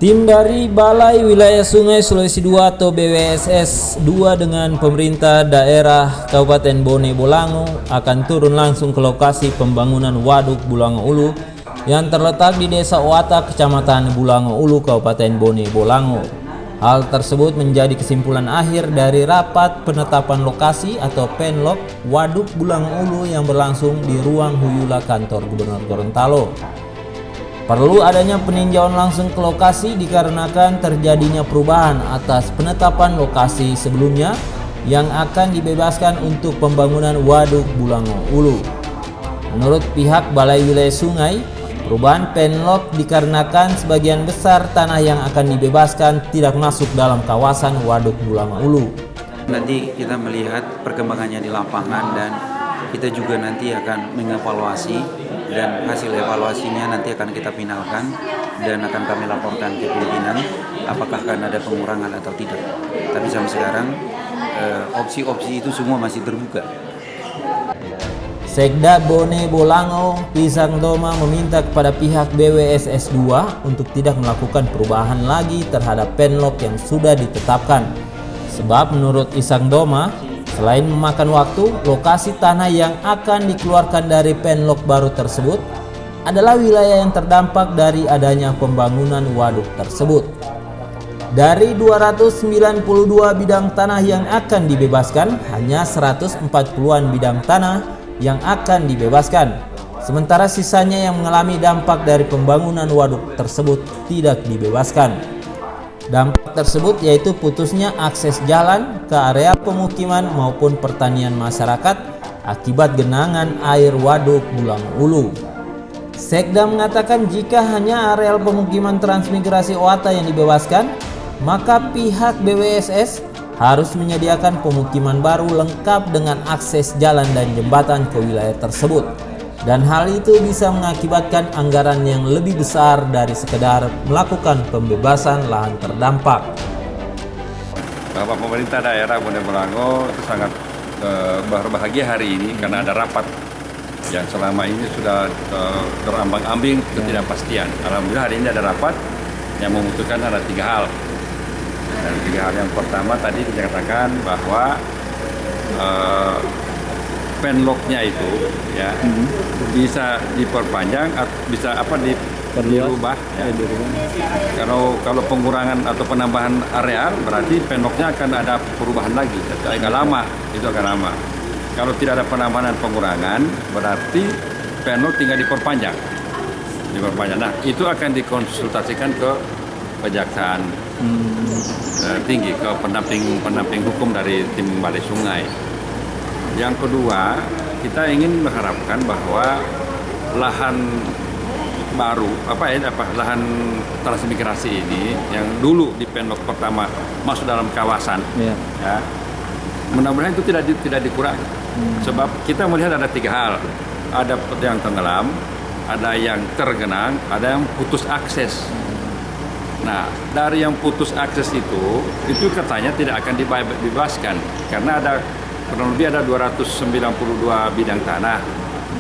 Tim dari Balai Wilayah Sungai Sulawesi II atau BWSS 2 dengan pemerintah daerah Kabupaten Bone Bolango akan turun langsung ke lokasi pembangunan Waduk Bulango Ulu yang terletak di Desa Owata, Kecamatan Bulango Ulu, Kabupaten Bone Bolango. Hal tersebut menjadi kesimpulan akhir dari rapat penetapan lokasi atau penlok Waduk Bulango Ulu yang berlangsung di ruang Huyula kantor Gubernur Gorontalo. Perlu adanya peninjauan langsung ke lokasi dikarenakan terjadinya perubahan atas penetapan lokasi sebelumnya yang akan dibebaskan untuk pembangunan Waduk Bulango Ulu. Menurut pihak Balai Wilayah Sungai, perubahan penlok dikarenakan sebagian besar tanah yang akan dibebaskan tidak masuk dalam kawasan Waduk Bulango Ulu. Nanti kita melihat perkembangannya di lapangan dan kita juga nanti akan mengevaluasi dan hasil evaluasinya nanti akan kita finalkan dan akan kami laporkan ke pimpinan apakah akan ada pengurangan atau tidak. Tapi sampai sekarang opsi-opsi itu semua masih terbuka. Sekda Bone Bolango, Pisang Doma meminta kepada pihak BWSS 2 untuk tidak melakukan perubahan lagi terhadap penlok yang sudah ditetapkan. Sebab menurut Isang Doma, selain memakan waktu, lokasi tanah yang akan dikeluarkan dari penlok baru tersebut adalah wilayah yang terdampak dari adanya pembangunan waduk tersebut. Dari 292 bidang tanah yang akan dibebaskan, hanya 140-an bidang tanah yang akan dibebaskan. Sementara sisanya yang mengalami dampak dari pembangunan waduk tersebut tidak dibebaskan. Dampak tersebut yaitu putusnya akses jalan ke area pemukiman maupun pertanian masyarakat akibat genangan air Waduk Bulango Ulu. Sekda mengatakan jika hanya areal pemukiman transmigrasi Owata yang dibebaskan, maka pihak BWSS harus menyediakan pemukiman baru lengkap dengan akses jalan dan jembatan ke wilayah tersebut. Dan hal itu bisa mengakibatkan anggaran yang lebih besar dari sekedar melakukan pembebasan lahan terdampak. Bapak pemerintah daerah Bone Bolango itu sangat berbahagia hari ini karena ada rapat yang selama ini sudah terombang-ambing ketidakpastian. Alhamdulillah hari ini ada rapat yang memutuskan ada 3 hal. Dan 3 hal yang pertama tadi dikatakan bahwa penloknya itu ya bisa diperpanjang atau bisa dirubah ya. Kalau pengurangan atau penambahan areal berarti penloknya akan ada perubahan lagi, agak lama, itu akan lama. Kalau tidak ada penambahan dan pengurangan berarti penlok tinggal diperpanjang. Nah, itu akan dikonsultasikan ke Kejaksaan Tinggi, ke pendamping hukum dari tim Balai Sungai. Yang kedua, kita ingin mengharapkan bahwa lahan baru, lahan transmigrasi ini yang dulu di penlok pertama masuk dalam kawasan, ya, mudah-mudahan itu tidak dikurangi. Sebab kita melihat ada 3 hal, ada yang tenggelam, ada yang tergenang, ada yang putus akses. Nah, dari yang putus akses itu katanya tidak akan dibebaskan karena kurang lebih ada 292 bidang tanah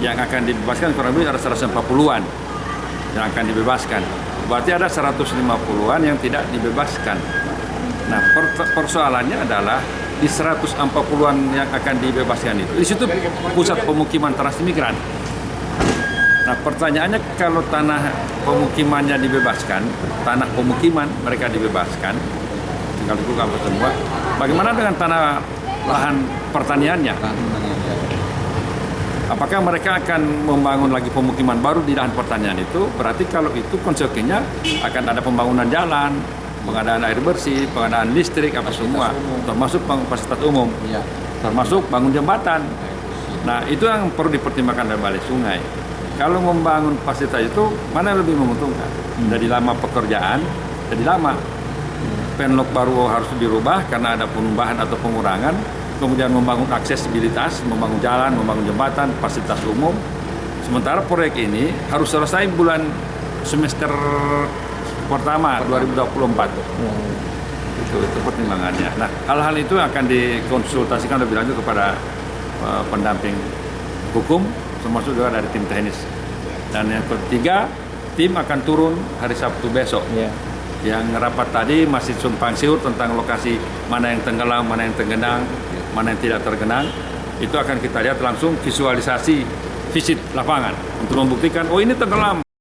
yang akan dibebaskan, kurang lebih ada 140-an yang akan dibebaskan. Berarti ada 150-an yang tidak dibebaskan. Nah, persoalannya adalah di 140-an yang akan dibebaskan itu, di situ pusat pemukiman transmigran. Nah, pertanyaannya kalau tanah pemukimannya dibebaskan, tanah pemukiman mereka dibebaskan, tinggal dibuka semua, bagaimana dengan tanah lahan pertaniannya? Apakah mereka akan membangun lagi pemukiman baru di lahan pertanian itu? Berarti kalau itu konsekuensinya akan ada pembangunan jalan, pengadaan air bersih, pengadaan listrik, apa semua, termasuk fasilitas umum, termasuk bangun jembatan. Nah, itu yang perlu dipertimbangkan oleh Balai Sungai. Kalau membangun fasilitas itu mana yang lebih menguntungkan? Jadi lama pekerjaan, jadi lama. Penlok baru harus dirubah karena ada penambahan atau pengurangan, kemudian membangun aksesibilitas, membangun jalan, membangun jembatan, fasilitas umum. Sementara proyek ini harus selesai bulan semester pertama 2024. Itu pertimbangannya. Nah, hal-hal itu akan dikonsultasikan lebih lanjut kepada pendamping hukum, termasuk juga dari tim teknis. Dan yang ketiga, tim akan turun hari Sabtu besok. Yang rapat tadi masih simpang siur tentang lokasi mana yang tenggelam, mana yang tergenang, mana yang tidak tergenang. Itu akan kita lihat langsung visualisasi visit lapangan untuk membuktikan, oh ini tenggelam,